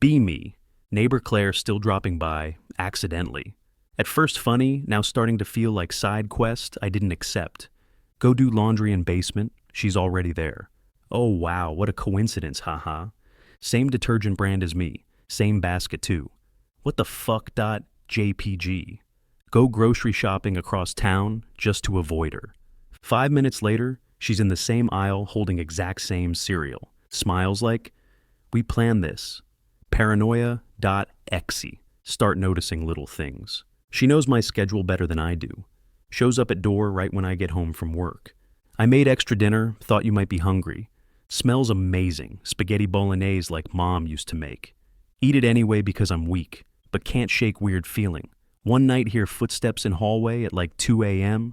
Be me. Neighbor Claire still dropping by, accidentally. At first funny, now starting to feel like side quest I didn't accept. Go do laundry in basement, she's already there. Oh wow, what a coincidence, haha. Same detergent brand as me, same basket too. What the fuck dot JPG? Go grocery shopping across town just to avoid her. 5 minutes later, she's in the same aisle holding exact same cereal. Smiles like, we planned this. Paranoia.exe. Start noticing little things. She knows my schedule better than I do. Shows up at door right when I get home from work. I made extra dinner, thought you might be hungry. Smells amazing, spaghetti bolognese like mom used to make. Eat it anyway because I'm weak, but can't shake weird feeling. One night hear footsteps in hallway at like 2 a.m.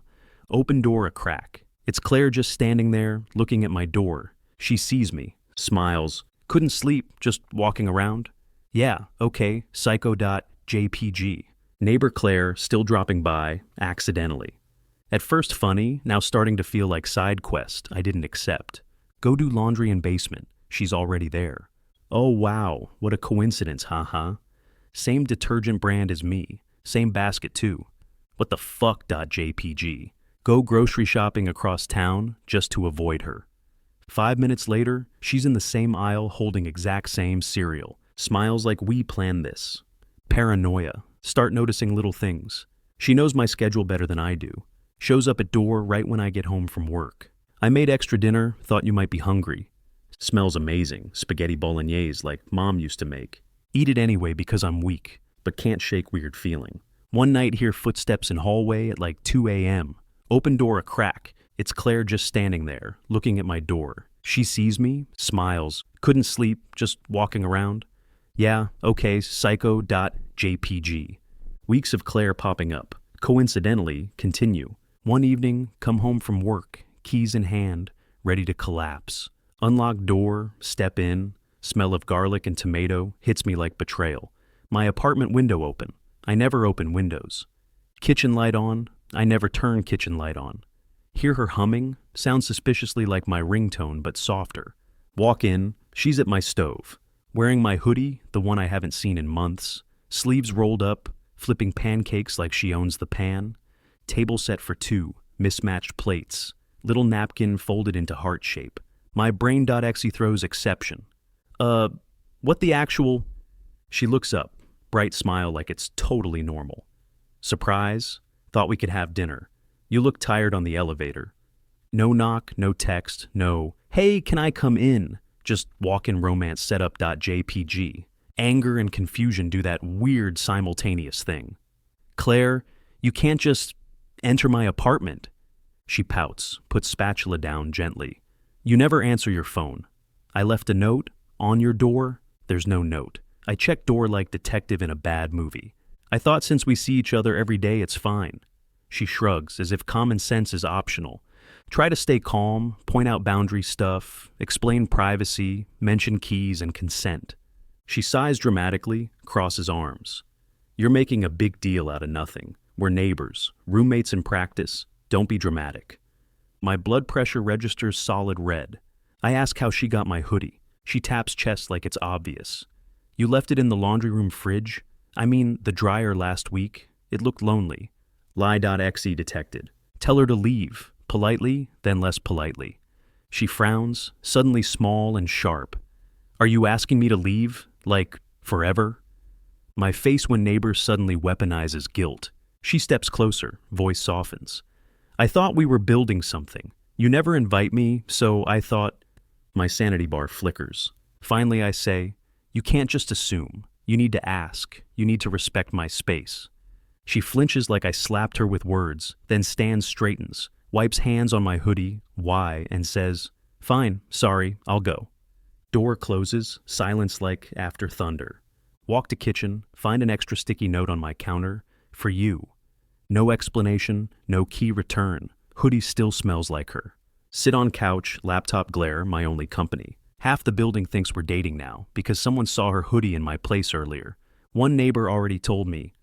Open door a crack. It's Claire just standing there, looking at my door. She sees me, smiles. Couldn't sleep, just walking around? Yeah, okay, psycho.jpg. Neighbor Claire still dropping by, accidentally. At first funny, now starting to feel like side quest I didn't accept. Go do laundry in basement, she's already there. Oh wow, what a coincidence, haha. Same detergent brand as me, same basket too. What the fuck.jpg? Go grocery shopping across town just to avoid her. 5 minutes later, she's in the same aisle holding exact same cereal. Smiles like we planned this. Paranoia. Start noticing little things. She knows my schedule better than I do. Shows up at door right when I get home from work. I made extra dinner, thought you might be hungry. Smells amazing, spaghetti bolognese like mom used to make. Eat it anyway because I'm weak, but can't shake weird feeling. One night hear footsteps in hallway at like 2 a.m. Open door a crack. It's Claire just standing there, looking at my door. She sees me, smiles. Couldn't sleep, just walking around. Yeah, okay, psycho.jpg. Weeks of Claire popping up. Coincidentally, continue. One evening, come home from work, keys in hand, ready to collapse. Unlock door, step in. Smell of garlic and tomato hits me like betrayal. My apartment window open. I never open windows. Kitchen light on. I never turn kitchen light on. Hear her humming, sounds suspiciously like my ringtone but softer. Walk in, she's at my stove. Wearing my hoodie, the one I haven't seen in months. Sleeves rolled up, flipping pancakes like she owns the pan. Table set for two, mismatched plates. Little napkin folded into heart shape. My brain.exe throws exception. What the actual? She looks up, bright smile like it's totally normal. Surprise? Thought we could have dinner. You look tired on the elevator. No knock, no text, no, hey, can I come in? Just walk-in romance setup.jpg. Anger and confusion do that weird simultaneous thing. Claire, you can't just enter my apartment. She pouts, puts spatula down gently. You never answer your phone. I left a note. On your door, there's no note. I check door like detective in a bad movie. I thought since we see each other every day, it's fine. She shrugs, as if common sense is optional. Try to stay calm, point out boundary stuff, explain privacy, mention keys and consent. She sighs dramatically, crosses arms. You're making a big deal out of nothing. We're neighbors, roommates in practice. Don't be dramatic. My blood pressure registers solid red. I ask how she got my hoodie. She taps chest like it's obvious. You left it in the laundry room fridge? I mean, the dryer last week. It looked lonely. Lie.exe detected. Tell her to leave, politely, then less politely. She frowns, suddenly small and sharp. Are you asking me to leave? Like, forever? My face when neighbor suddenly weaponizes guilt. She steps closer, voice softens. I thought we were building something. You never invite me, so I thought... My sanity bar flickers. Finally I say, you can't just assume. You need to ask. You need to respect my space. She flinches like I slapped her with words, then stands, straightens, wipes hands on my hoodie, why, and says, fine, sorry, I'll go. Door closes, silence like after thunder. Walk to kitchen, find an extra sticky note on my counter. For you. No explanation, no key return. Hoodie still smells like her. Sit on couch, laptop glare, my only company. Half the building thinks we're dating now, because someone saw her hoodie in my place earlier. One neighbor already told me,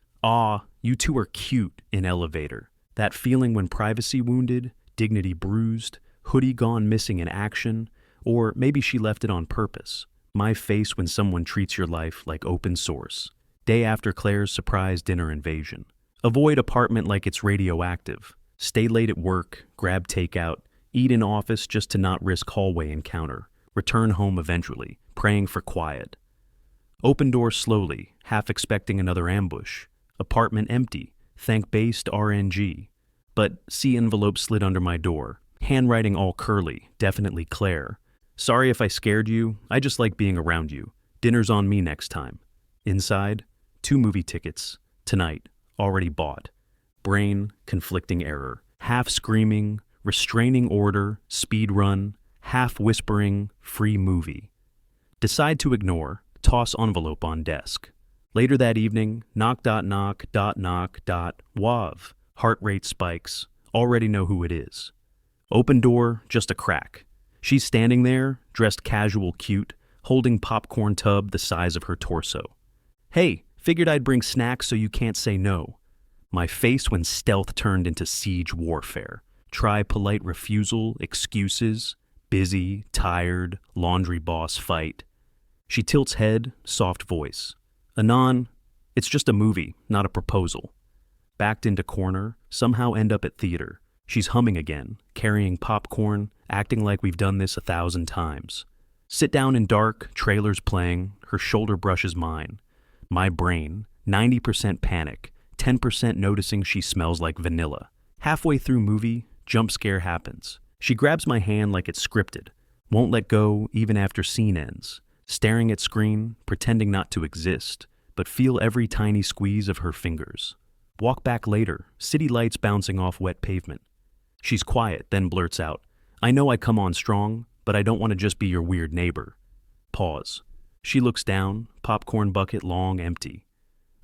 you two are cute in elevator. That feeling when privacy wounded, dignity bruised, hoodie gone missing in action, or maybe she left it on purpose. My face when someone treats your life like open source. Day after Claire's surprise dinner invasion. Avoid apartment like it's radioactive. Stay late at work, grab takeout, eat in office just to not risk hallway encounter. Return home eventually, praying for quiet. Open door slowly, half expecting another ambush. Apartment empty, thank based RNG. But see envelope slid under my door. Handwriting all curly, definitely Claire. Sorry if I scared you, I just like being around you. Dinner's on me next time. Inside, 2 movie tickets. Tonight, already bought. Brain, conflicting error. Half screaming, restraining order, speed run. Half whispering, free movie. Decide to ignore, toss envelope on desk. Later that evening, knock. Wav. Heart rate spikes. Already know who it is. Open door, just a crack. She's standing there, dressed casual cute, holding popcorn tub the size of her torso. Hey, figured I'd bring snacks so you can't say no. My face when stealth turned into siege warfare. Try polite refusal, excuses, busy, tired, laundry boss fight. She tilts head, soft voice. Anon, it's just a movie, not a proposal. Backed into corner, somehow end up at theater. She's humming again, carrying popcorn, acting like we've done this 1,000 times. Sit down in dark, trailers playing, her shoulder brushes mine. My brain, 90% panic, 10% noticing she smells like vanilla. Halfway through movie, jump scare happens. She grabs my hand like it's scripted, won't let go even after scene ends, staring at screen, pretending not to exist, but feel every tiny squeeze of her fingers. Walk back later, city lights bouncing off wet pavement. She's quiet, then blurts out, I know I come on strong, but I don't want to just be your weird neighbor. Pause. She looks down, popcorn bucket long empty.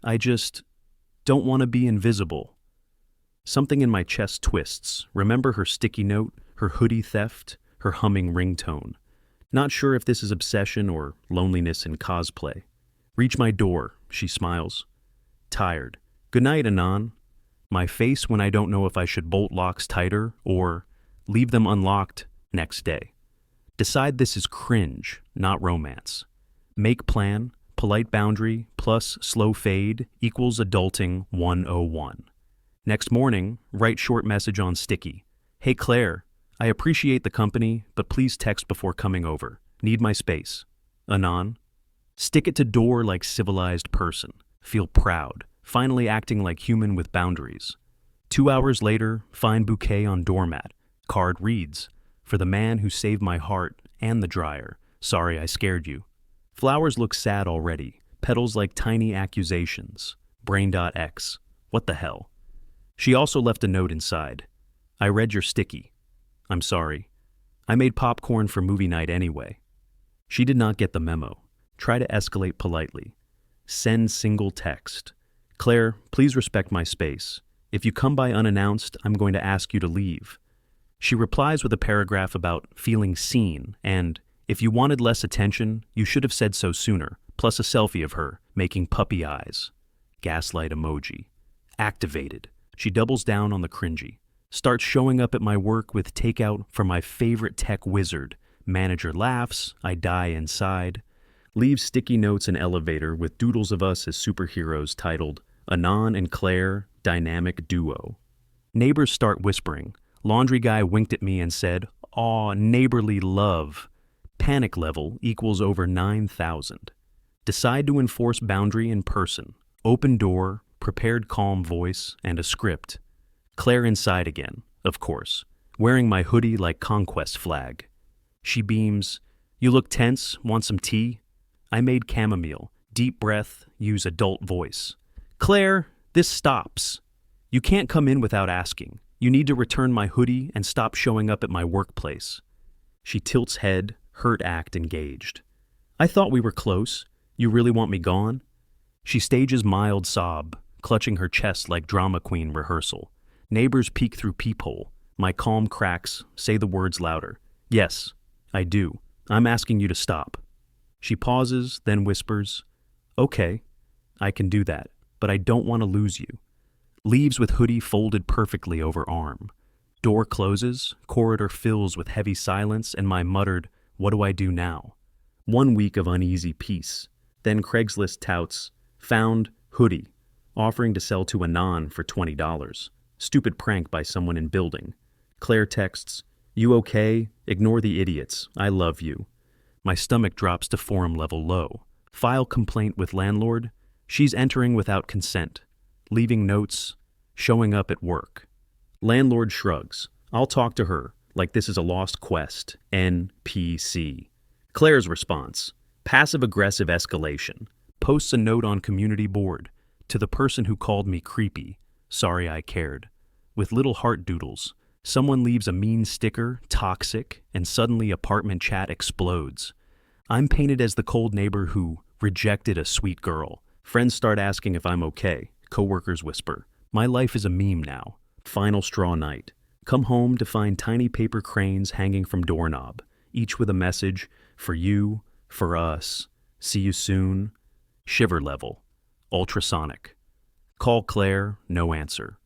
I just don't want to be invisible. Something in my chest twists. Remember her sticky note, her hoodie theft, her humming ringtone. Not sure if this is obsession or loneliness in cosplay. Reach my door, she smiles. Tired. Good night, Anon. My face when I don't know if I should bolt locks tighter or leave them unlocked next day. Decide this is cringe, not romance. Make plan, polite boundary plus slow fade equals adulting 101. Next morning, write short message on sticky. Hey Claire, I appreciate the company, but please text before coming over. Need my space. Anon. Stick it to door like civilized person. Feel proud. Finally acting like human with boundaries. 2 hours later, find bouquet on doormat. Card reads, for the man who saved my heart and the dryer. Sorry I scared you. Flowers look sad already. Petals like tiny accusations. Brain.x. What the hell? She also left a note inside. I read your sticky. I'm sorry. I made popcorn for movie night anyway. She did not get the memo. Try to escalate politely. Send single text. Claire, please respect my space. If you come by unannounced, I'm going to ask you to leave. She replies with a paragraph about feeling seen and, if you wanted less attention, you should have said so sooner, plus a selfie of her, making puppy eyes. Gaslight emoji. Activated. She doubles down on the cringy. Starts showing up at my work with takeout from my favorite tech wizard. Manager laughs, I die inside. Leaves sticky notes in elevator with doodles of us as superheroes titled Anon and Claire, Dynamic Duo. Neighbors start whispering. Laundry guy winked at me and said, Aw, neighborly love. Panic level equals over 9,000. Decide to enforce boundary in person. Open door, prepared calm voice, and a script. Claire inside again, of course, wearing my hoodie like conquest flag. She beams, You look tense, want some tea? I made chamomile, deep breath, use adult voice. Claire, this stops. You can't come in without asking. You need to return my hoodie and stop showing up at my workplace. She tilts head, hurt act engaged. I thought we were close. You really want me gone? She stages mild sob, clutching her chest like drama queen rehearsal. Neighbors peek through peephole. My calm cracks, say the words louder. Yes, I do. I'm asking you to stop. She pauses, then whispers, Okay, I can do that, but I don't want to lose you. Leaves with hoodie folded perfectly over arm. Door closes, corridor fills with heavy silence, and my muttered, What do I do now? 1 week of uneasy peace. Then Craigslist touts, found, hoodie, offering to sell to Anon for $20. Stupid prank by someone in building. Claire texts, you okay? Ignore the idiots. I love you. My stomach drops to forum level low. File complaint with landlord. She's entering without consent. Leaving notes. Showing up at work. Landlord shrugs. I'll talk to her, like this is a lost quest. NPC. Claire's response. Passive-aggressive escalation. Posts a note on community board. To the person who called me creepy. Sorry I cared. With little heart doodles. Someone leaves a mean sticker, toxic, and suddenly apartment chat explodes. I'm painted as the cold neighbor who rejected a sweet girl. Friends start asking if I'm okay. Coworkers whisper. My life is a meme now. Final straw night. Come home to find tiny paper cranes hanging from doorknob, each with a message, for you, for us, see you soon. Shiver level. Ultrasonic. Call Claire, no answer.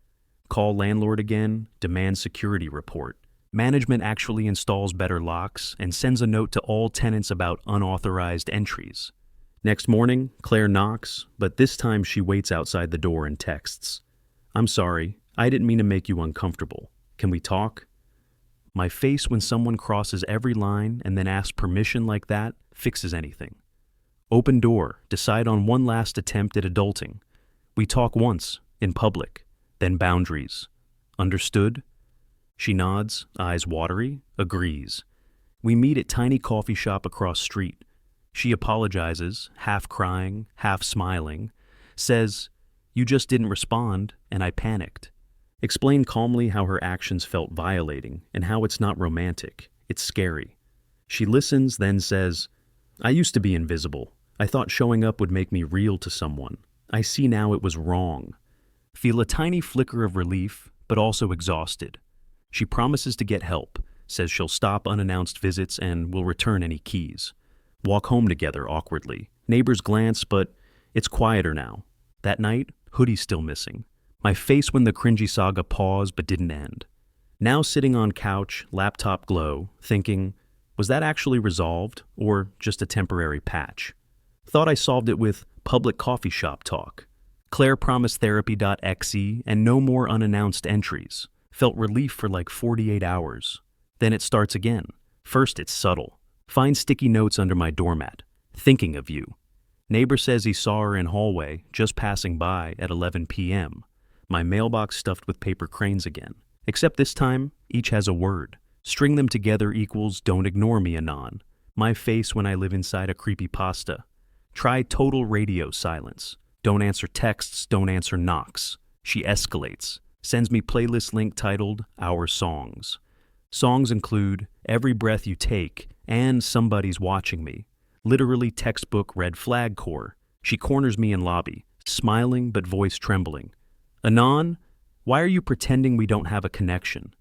Call landlord again, demand security report. Management actually installs better locks and sends a note to all tenants about unauthorized entries. Next morning, Claire knocks, but this time she waits outside the door and texts. I'm sorry, I didn't mean to make you uncomfortable. Can we talk? My face when someone crosses every line and then asks permission like that fixes anything. Open door, decide on one last attempt at adulting. We talk once, in public, then boundaries. Understood? She nods, eyes watery, agrees. We meet at tiny coffee shop across street. She apologizes, half crying, half smiling, says, you just didn't respond, and I panicked. Explain calmly how her actions felt violating and how it's not romantic, it's scary. She listens, then says, I used to be invisible. I thought showing up would make me real to someone. I see now it was wrong. Feel a tiny flicker of relief, but also exhausted. She promises to get help, says she'll stop unannounced visits and will return any keys. Walk home together awkwardly. Neighbors glance, but it's quieter now. That night, hoodie's still missing. My face when the cringy saga paused but didn't end. Now sitting on couch, laptop glow, thinking, was that actually resolved or just a temporary patch? Thought I solved it with public coffee shop talk. Claire promised therapy.exe and no more unannounced entries. Felt relief for like 48 hours. Then it starts again. First it's subtle. Find sticky notes under my doormat. Thinking of you. Neighbor says he saw her in hallway, just passing by at 11 p.m. My mailbox stuffed with paper cranes again. Except this time, each has a word. String them together equals don't ignore me, Anon. My face when I live inside a creepypasta. Try total radio silence. Don't answer texts, don't answer knocks. She escalates. Sends me playlist link titled Our Songs. Songs include Every Breath You Take and Somebody's Watching Me. Literally textbook red flag core. She corners me in lobby, smiling but voice trembling. Anon, why are you pretending we don't have a connection?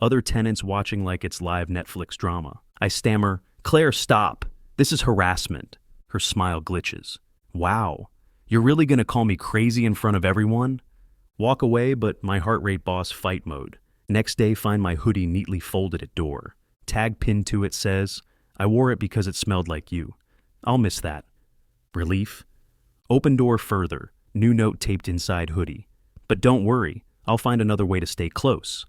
Other tenants watching like it's live Netflix drama. I stammer, Claire, stop. This is harassment. Her smile glitches. Wow, you're really gonna call me crazy in front of everyone? Walk away, but my heart rate boss fight mode. Next day, find my hoodie neatly folded at door. Tag pinned to it says, I wore it because it smelled like you. I'll miss that. Relief. Open door further. New note taped inside hoodie. But don't worry, I'll find another way to stay close.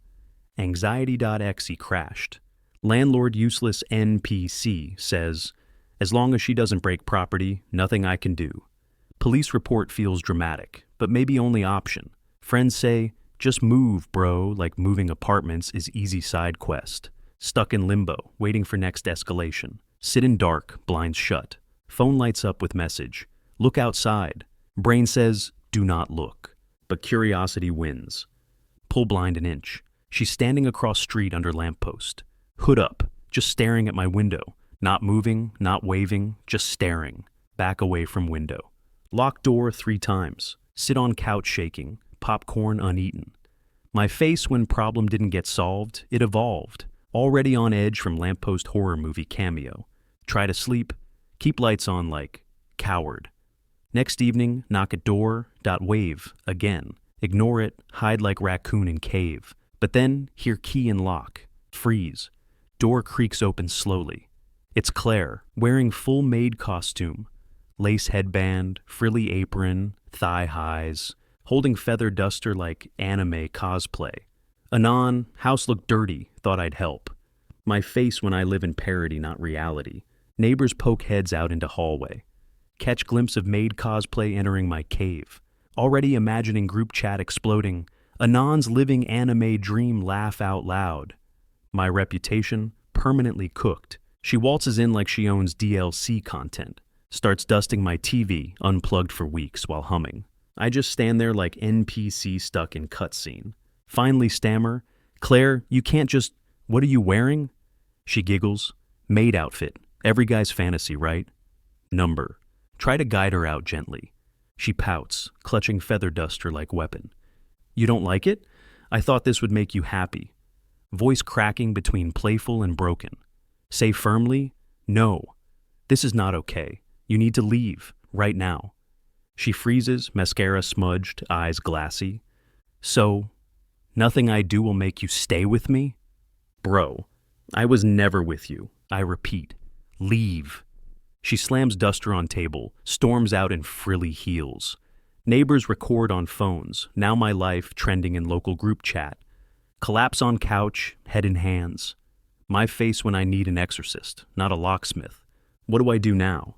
Anxiety.exe crashed. Landlord useless NPC says, as long as she doesn't break property, nothing I can do. Police report feels dramatic, but maybe only option. Friends say, just move, bro, like moving apartments is easy side quest. Stuck in limbo, waiting for next escalation. Sit in dark, blinds shut. Phone lights up with message. Look outside. Brain says, do not look. But curiosity wins. Pull blind an inch. She's standing across street under lamppost. Hood up, just staring at my window. Not moving, not waving, just staring. Back away from window. Lock door 3 times. Sit on couch shaking. Popcorn uneaten. My face when problem didn't get solved, it evolved. Already on edge from lamppost horror movie cameo. Try to sleep. Keep lights on like coward. Next evening, knock at door, wave, again. Ignore it, hide like raccoon in cave. But then, hear key and lock. Freeze. Door creaks open slowly. It's Claire, wearing full maid costume, lace headband, frilly apron, thigh highs, holding feather duster like anime cosplay. Anon, house looked dirty, thought I'd help. My face when I live in parody, not reality. Neighbors poke heads out into hallway. Catch glimpse of maid cosplay entering my cave. Already imagining group chat exploding. Anon's living anime dream laugh out loud. My reputation, permanently cooked. She waltzes in like she owns DLC content. Starts dusting my TV, unplugged for weeks, while humming. I just stand there like NPC stuck in cutscene. Finally stammer, "Claire, you can't just... What are you wearing?" She giggles. "Maid outfit. Every guy's fantasy, right?" Number. Try to guide her out gently. She pouts, clutching feather duster like weapon. "You don't like it? I thought this would make you happy." Voice cracking between playful and broken. Say firmly, "No. This is not okay. You need to leave, right now." She freezes, mascara smudged, eyes glassy. "So, nothing I do will make you stay with me?" Bro, I was never with you. I repeat, leave. She slams duster on table, storms out in frilly heels. Neighbors record on phones, now my life trending in local group chat. Collapse on couch, head in hands. My face when I need an exorcist, not a locksmith. What do I do now?